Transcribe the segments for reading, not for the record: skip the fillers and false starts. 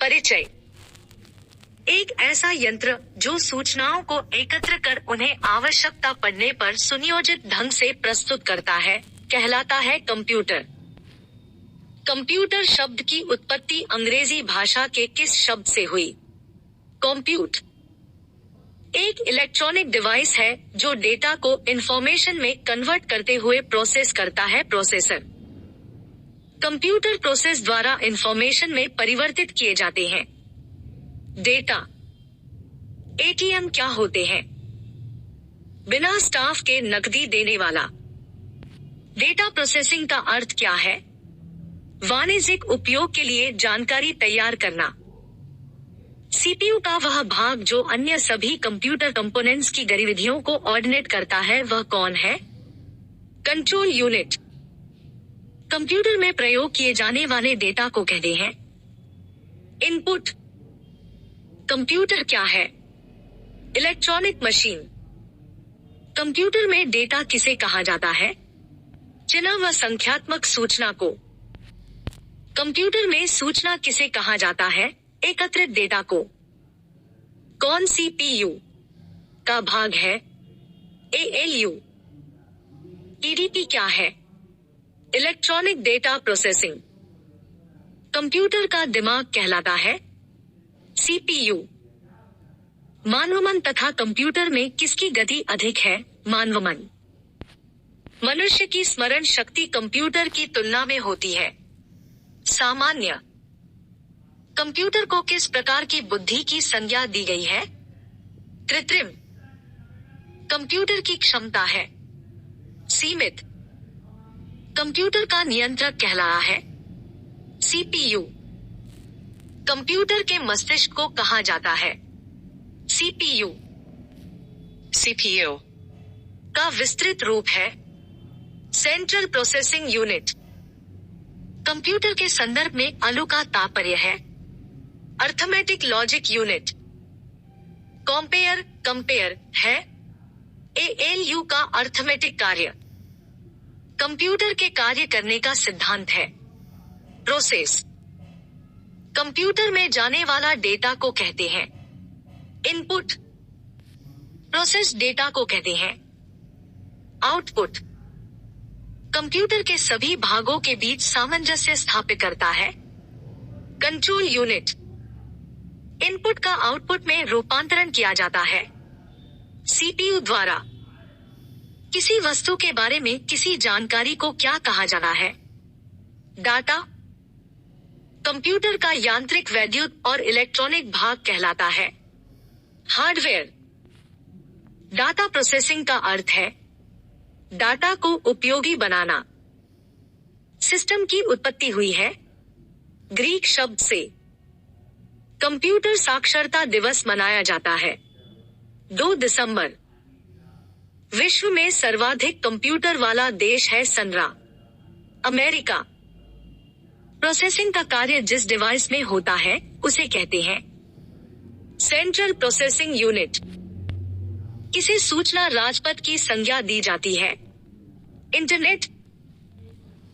परिचय। एक ऐसा यंत्र जो सूचनाओं को एकत्र कर उन्हें आवश्यकता पड़ने पर सुनियोजित ढंग से प्रस्तुत करता है, कहलाता है कंप्यूटर। कंप्यूटर शब्द की उत्पत्ति अंग्रेजी भाषा के किस शब्द से हुई? कंप्यूट एक इलेक्ट्रॉनिक डिवाइस है जो डेटा को इंफॉर्मेशन में कन्वर्ट करते हुए प्रोसेस करता है, प्रोसेसर। कंप्यूटर प्रोसेस द्वारा इंफॉर्मेशन में परिवर्तित किए जाते हैं। डेटा। एटीएम क्या होते हैं? बिना स्टाफ के नकदी देने वाला। डेटा प्रोसेसिंग का अर्थ क्या है? वाणिज्यिक उपयोग के लिए जानकारी तैयार करना। सीपीयू का वह भाग जो अन्य सभी कंप्यूटर कंपोनेंट्स की गतिविधियों को ऑर्डिनेट करता है, वह कौन है? Control unit. कंप्यूटर में प्रयोग किए जाने वाले डेटा को कहते हैं इनपुट। कंप्यूटर क्या है? Electronic machine. कंप्यूटर में डेटा किसे कहा जाता है? चिन्ह व संख्यात्मक सूचना को। कंप्यूटर में सूचना किसे कहा जाता है? एकत्रित डेटा को। कौन सीपीयू का भाग है? एएलयू। ईडीपी क्या है? Electronic data processing. कंप्यूटर का दिमाग कहलाता है सीपीयू। मानवमन तथा कंप्यूटर में किसकी गति अधिक है? मानवमन। मनुष्य की स्मरण शक्ति कंप्यूटर की तुलना में होती है सामान्य। कंप्यूटर को किस प्रकार की बुद्धि की संज्ञा दी गई है? कृत्रिम। कंप्यूटर की क्षमता है सीमित। कंप्यूटर का नियंत्रक कहलाता है सीपीयू। कंप्यूटर के मस्तिष्क को कहा जाता है सीपीयू। सीपीयू का विस्तृत रूप है सेंट्रल प्रोसेसिंग यूनिट। कंप्यूटर के संदर्भ में अणु का तात्पर्य है अर्थमेटिक लॉजिक यूनिट। कंपेयर है एएलयू का अर्थमेटिक कार्य। कंप्यूटर के कार्य करने का सिद्धांत है प्रोसेस। कंप्यूटर में जाने वाला डेटा को कहते हैं इनपुट। प्रोसेस डेटा को कहते हैं आउटपुट। कंप्यूटर के सभी भागों के बीच सामंजस्य स्थापित करता है कंट्रोल यूनिट। इनपुट का आउटपुट में रूपांतरण किया जाता है सीपीयू द्वारा। किसी वस्तु के बारे में किसी जानकारी को क्या कहा जाता है? डाटा। कंप्यूटर का यांत्रिक, वैद्युत और इलेक्ट्रॉनिक भाग कहलाता है हार्डवेयर। डाटा प्रोसेसिंग का अर्थ है डाटा को उपयोगी बनाना। सिस्टम की उत्पत्ति हुई है ग्रीक शब्द से। कंप्यूटर साक्षरता दिवस मनाया जाता है 2 दिसंबर। विश्व में सर्वाधिक कंप्यूटर वाला देश है सनरा, अमेरिका। प्रोसेसिंग का कार्य जिस डिवाइस में होता है उसे कहते हैं सेंट्रल प्रोसेसिंग यूनिट। किसे सूचना राजपथ की संज्ञा दी जाती है? इंटरनेट।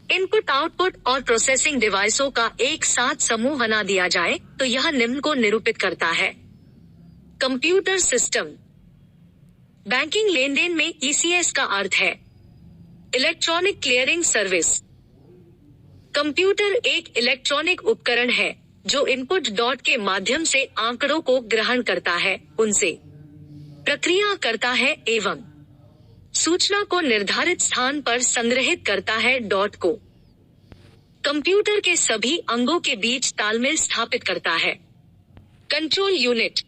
इनपुट, आउटपुट और प्रोसेसिंग डिवाइसों का एक साथ समूह बना दिया जाए तो यह निम्न को निरूपित करता है कंप्यूटर सिस्टम। बैंकिंग लेनदेन में ईसीएस का अर्थ है इलेक्ट्रॉनिक क्लियरिंग सर्विस। कंप्यूटर एक इलेक्ट्रॉनिक उपकरण है जो इनपुट डॉट के माध्यम से आंकड़ों को ग्रहण करता है, उनसे प्रक्रिया करता है एवं सूचना को निर्धारित स्थान पर संग्रहित करता है डॉट को। कंप्यूटर के सभी अंगों के बीच तालमेल स्थापित करता है कंट्रोल यूनिट।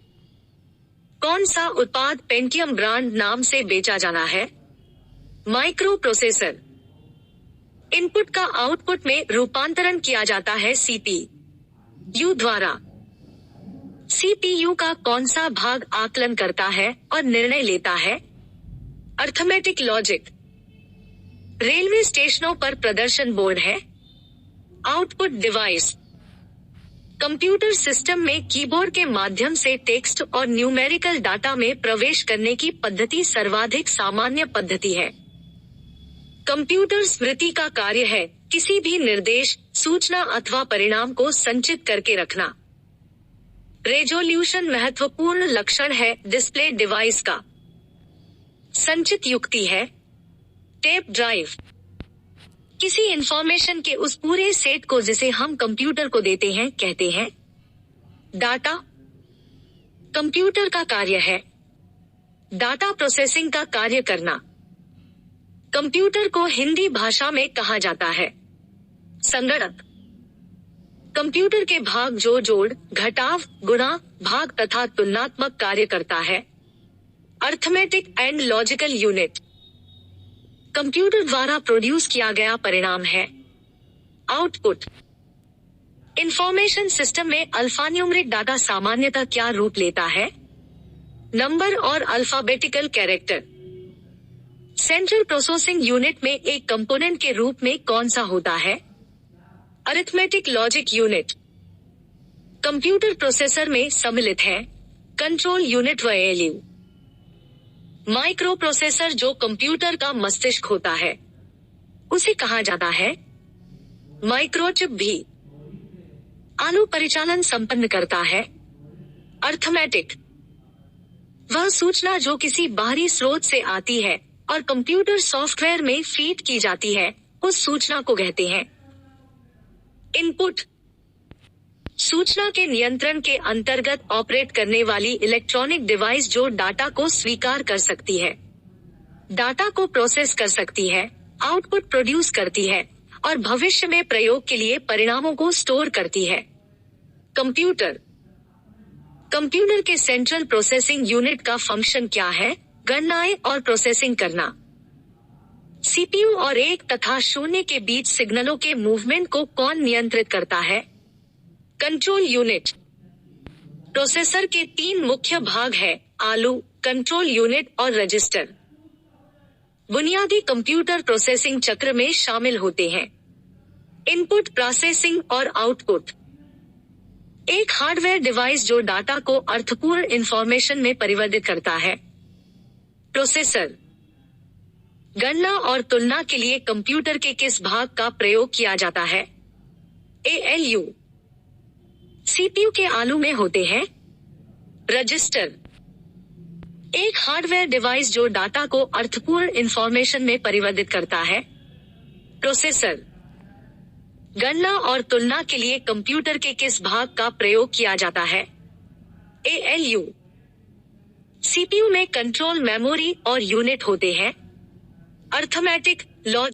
कौन सा उत्पाद पेंटियम ब्रांड नाम से बेचा जाना है? Micro processor. इनपुट का आउटपुट में रूपांतरण किया जाता है सीपीयू द्वारा। सीपीयू का कौन सा भाग आकलन करता है और निर्णय लेता है? Arithmetic logic. रेलवे स्टेशनों पर प्रदर्शन बोर्ड है आउटपुट डिवाइस। कंप्यूटर सिस्टम में कीबोर्ड के माध्यम से टेक्स्ट और न्यूमेरिकल डाटा में प्रवेश करने की पद्धति सर्वाधिक सामान्य पद्धति है। कंप्यूटर स्मृति का कार्य है किसी भी निर्देश, सूचना अथवा परिणाम को संचित करके रखना। रेजोल्यूशन महत्वपूर्ण लक्षण है डिस्प्ले डिवाइस का। संचित युक्ति है टेप ड्राइव। किसी इंफॉर्मेशन के उस पूरे सेट को जिसे हम कंप्यूटर को देते हैं कहते हैं डाटा। कंप्यूटर का कार्य है डाटा प्रोसेसिंग का कार्य करना। कंप्यूटर को हिंदी भाषा में कहा जाता है संगणक। कंप्यूटर के भाग जो जोड़, घटाव, गुणा, भाग तथा तुलनात्मक कार्य करता है। Arithmetic and logical unit computer द्वारा प्रोड्यूस किया गया परिणाम है। आउटपुट इंफॉर्मेशन सिस्टम में अल्फान्यूमरिक डाटा सामान्यतः क्या रूप लेता है? नंबर और alphabetical character. Central processing unit में एक कंपोनेंट के रूप में कौन सा होता है? Arithmetic logic unit. Computer processor में सम्मिलित है कंट्रोल यूनिट व एएलयू। माइक्रो प्रोसेसर जो कंप्यूटर का मस्तिष्क होता है उसे कहा जाता है माइक्रोचिप भी। आलू परिचालन संपन्न करता है अर्थमेटिक। वह सूचना जो किसी बाहरी स्रोत से आती है और कंप्यूटर सॉफ्टवेयर में फीड की जाती है उस सूचना को कहते हैं इनपुट। सूचना के नियंत्रण के अंतर्गत ऑपरेट करने वाली इलेक्ट्रॉनिक डिवाइस जो डाटा को स्वीकार कर सकती है, डाटा को प्रोसेस कर सकती है, आउटपुट प्रोड्यूस करती है और भविष्य में प्रयोग के लिए परिणामों को स्टोर करती है। कंप्यूटर। कंप्यूटर के सेंट्रल प्रोसेसिंग यूनिट का फंक्शन क्या है? गणनाएं और प्रोसेसिंग करना। सीपीयू और 1 तथा 0 के बीच सिग्नलों के मूवमेंट को कौन नियंत्रित करता है? Control unit. प्रोसेसर के 3 मुख्य भाग है आलू, कंट्रोल यूनिट और रजिस्टर। बुनियादी कंप्यूटर प्रोसेसिंग चक्र में शामिल होते हैं इनपुट, प्रोसेसिंग और आउटपुट। एक हार्डवेयर डिवाइस जो डाटा को अर्थपूर्ण इंफॉर्मेशन में परिवर्तित करता है। प्रोसेसर। गणना और तुलना के लिए कंप्यूटर के किस भाग का प्रयोग किया जाता है? एएलयू। सीपीयू के आलू में होते हैं रजिस्टर। एक हार्डवेयर डिवाइस जो डाटा को अर्थपूर्ण इंफॉर्मेशन में परिवर्तित करता है। प्रोसेसर। गणना और तुलना के लिए कंप्यूटर के किस भाग का प्रयोग किया जाता है? एएलयू। सीपीयू में कंट्रोल मेमोरी और यूनिट होते हैं अर्थमेटिक, लॉजिक